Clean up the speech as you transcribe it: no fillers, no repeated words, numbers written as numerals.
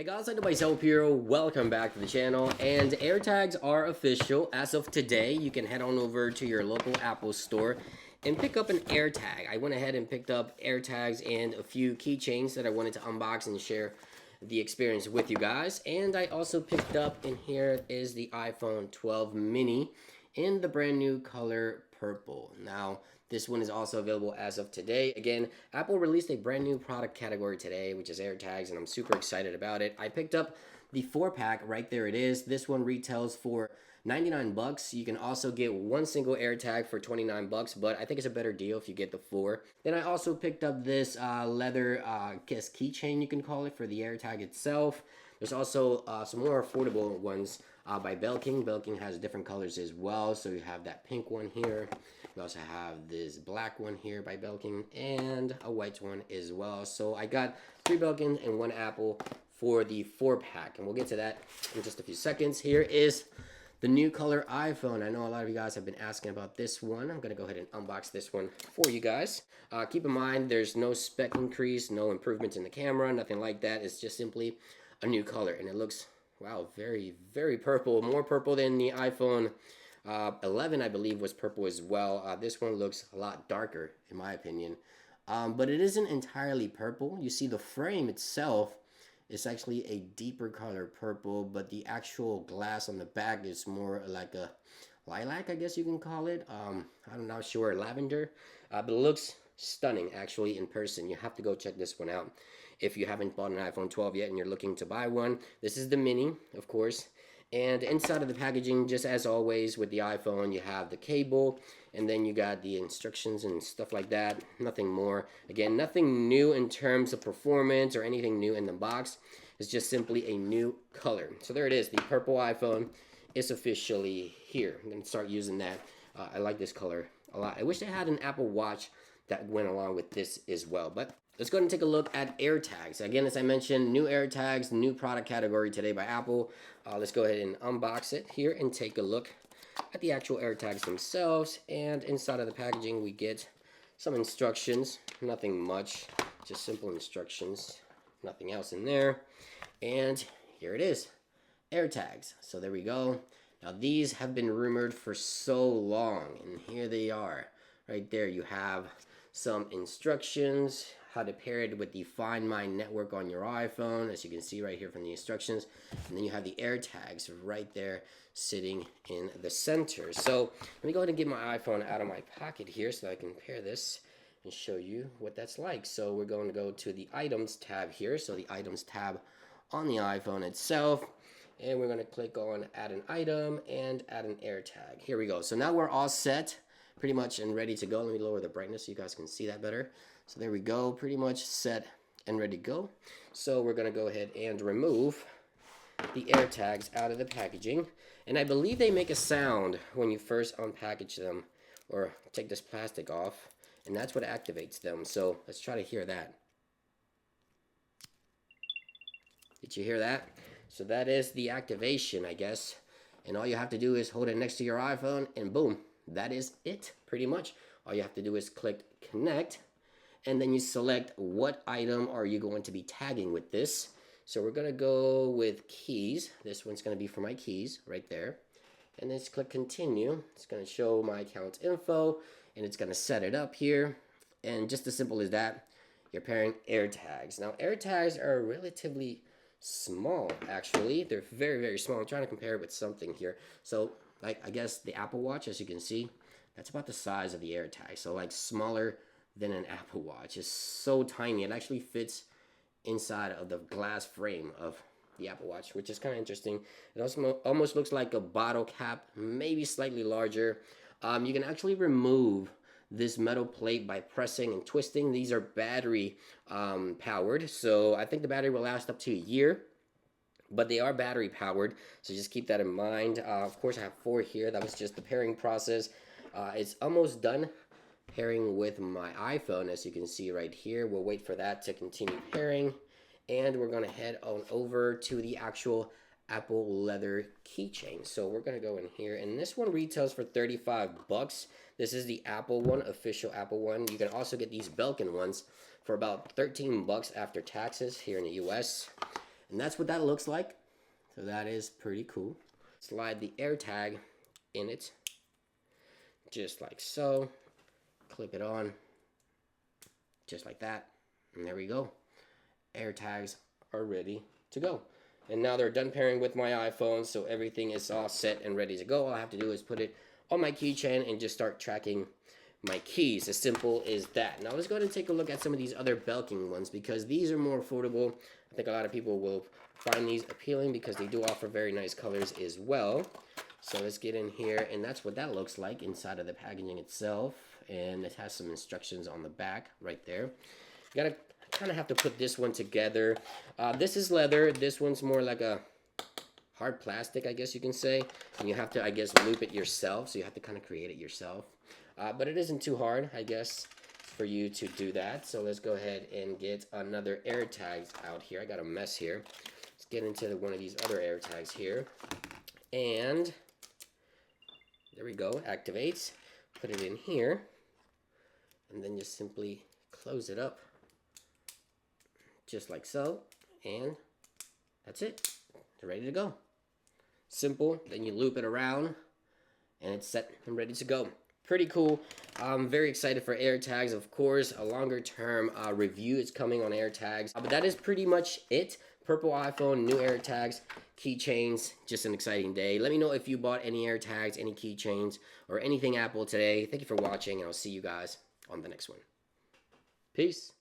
Hey guys, I know myself here. Welcome back to the channel. And AirTags are official as of today. You can head on over to your local Apple store and pick up an AirTag. I went ahead and picked up AirTags and a few keychains that I wanted to unbox and share the experience with you guys. And I also picked up, in here is the iPhone 12 mini in the brand new color purple. Now, this one is also available as of today. Again, Apple released a brand new product category today, which is AirTags, and I'm super excited about it. I picked up the 4-pack, right there it is. This one retails for 99 bucks. You can also get one single AirTag for 29 bucks, but I think it's a better deal if you get the 4. Then I also picked up this leather, guess keychain you can call it, for the AirTag itself. There's also some more affordable ones by Belkin. Belkin has different colors as well, so you have that pink one here. We also have this black one here by Belkin and a white one as well. So I got 3 Belkin and 1 Apple for the 4-pack, and we'll get to that in just a few seconds. Here is the new color iPhone. I know a lot of you guys have been asking about this one. I'm going to go ahead and unbox this one for you guys. Keep in mind, there's no spec increase, no improvements in the camera, nothing like that. It's just simply a new color, and it looks, wow, very, very purple. More purple than the iPhone 11, I believe, was purple as well. This one looks a lot darker, in my opinion. But it isn't entirely purple. You see the frame itself is actually a deeper color purple, but the actual glass on the back is more like a lilac, I guess you can call it. I'm not sure, lavender. But it looks stunning, actually, in person. You have to go check this one out if you haven't bought an iPhone 12 yet and you're looking to buy one. This is the mini, of course. And inside of the packaging, just as always with the iPhone, you have the cable, and then you got the instructions and stuff like that. Nothing more. Again, nothing new in terms of performance or anything new in the box. It's just simply a new color. So there it is. The purple iPhone is officially here. I'm going to start using that. I like this color a lot. I wish they had an Apple Watch that went along with this as well. But let's go ahead and take a look at AirTags. Again, as I mentioned, new AirTags, new product category today by Apple. Let's go ahead and unbox it here and take a look at the actual AirTags themselves. And inside of the packaging, we get some instructions. Nothing much, just simple instructions. Nothing else in there. And here it is, AirTags. So there we go. Now, these have been rumored for so long, and here they are. Right there, you have some instructions, how to pair it with the Find My network on your iPhone, as you can see right here from the instructions. And then you have the AirTags right there sitting in the center. So let me go ahead and get my iPhone out of my pocket here so I can pair this and show you what that's like. So we're going to go to the Items tab here. So the Items tab on the iPhone itself. And we're going to click on Add an Item and Add an AirTag. Here we go. So now we're all set, pretty much, and ready to go. Let me lower the brightness so you guys can see that better. So there we go, pretty much set and ready to go. So we're going to go ahead and remove the AirTags out of the packaging. And I believe they make a sound when you first unpackage them or take this plastic off. And that's what activates them. So let's try to hear that. Did you hear that? So that is the activation, I guess. And all you have to do is hold it next to your iPhone and boom, that is it, pretty much. All you have to do is click connect, and then you select what item are you going to be tagging with this. So we're going to go with keys. This one's going to be for my keys right there. And then just click continue. It's going to show my account info, and it's going to set it up here. And just as simple as that, you're pairing AirTags. Now, AirTags are relatively small, actually. They're very, very small. I'm trying to compare it with something here. So, like, I guess the Apple Watch, as you can see, that's about the size of the AirTag. So, like, smaller than an Apple Watch. It's so tiny. It actually fits inside of the glass frame of the Apple Watch, which is kind of interesting. It also almost looks like a bottle cap, maybe slightly larger. You can actually remove this metal plate by pressing and twisting. These are battery powered, so I think the battery will last up to a year, but they are battery powered, so just keep that in mind. Of course, I have 4 here. That was just the pairing process. It's almost done pairing with my iPhone, as you can see right here. We'll wait for that to continue pairing, and we're going to head on over to the actual Apple leather keychain. So we're going to go in here, and this one retails for 35 bucks. This is the Apple one, official Apple one. You can also get these Belkin ones for about 13 bucks after taxes here in the US. And that's what that looks like. So that is pretty cool. Slide the AirTag in it, just like so. Clip it on, just like that. And there we go. AirTags are ready to go. And now they're done pairing with my iPhone, so everything is all set and ready to go. All I have to do is put it on my keychain and just start tracking my keys. As simple as that. Now let's go ahead and take a look at some of these other Belkin ones, because these are more affordable. I think a lot of people will find these appealing because they do offer very nice colors as well. So let's get in here, and that's what that looks like inside of the packaging itself. And it has some instructions on the back right there. You gotta kind of have to put this one together. This is leather. This one's more like a hard plastic, I guess you can say. And you have to, I guess, loop it yourself. So you have to kind of create it yourself. But it isn't too hard, I guess, for you to do that. So let's go ahead and get another AirTags out here. I got a mess here. Let's get into one of these other AirTags here. And there we go. Activates. Put it in here. And then just simply close it up. Just like so. And that's it. They're ready to go. Simple. Then you loop it around. And it's set and ready to go. Pretty cool. I'm very excited for AirTags. Of course, a longer term review is coming on AirTags. But that is pretty much it. Purple iPhone, new AirTags, keychains. Just an exciting day. Let me know if you bought any AirTags, any keychains, or anything Apple today. Thank you for watching, and I'll see you guys on the next one. Peace.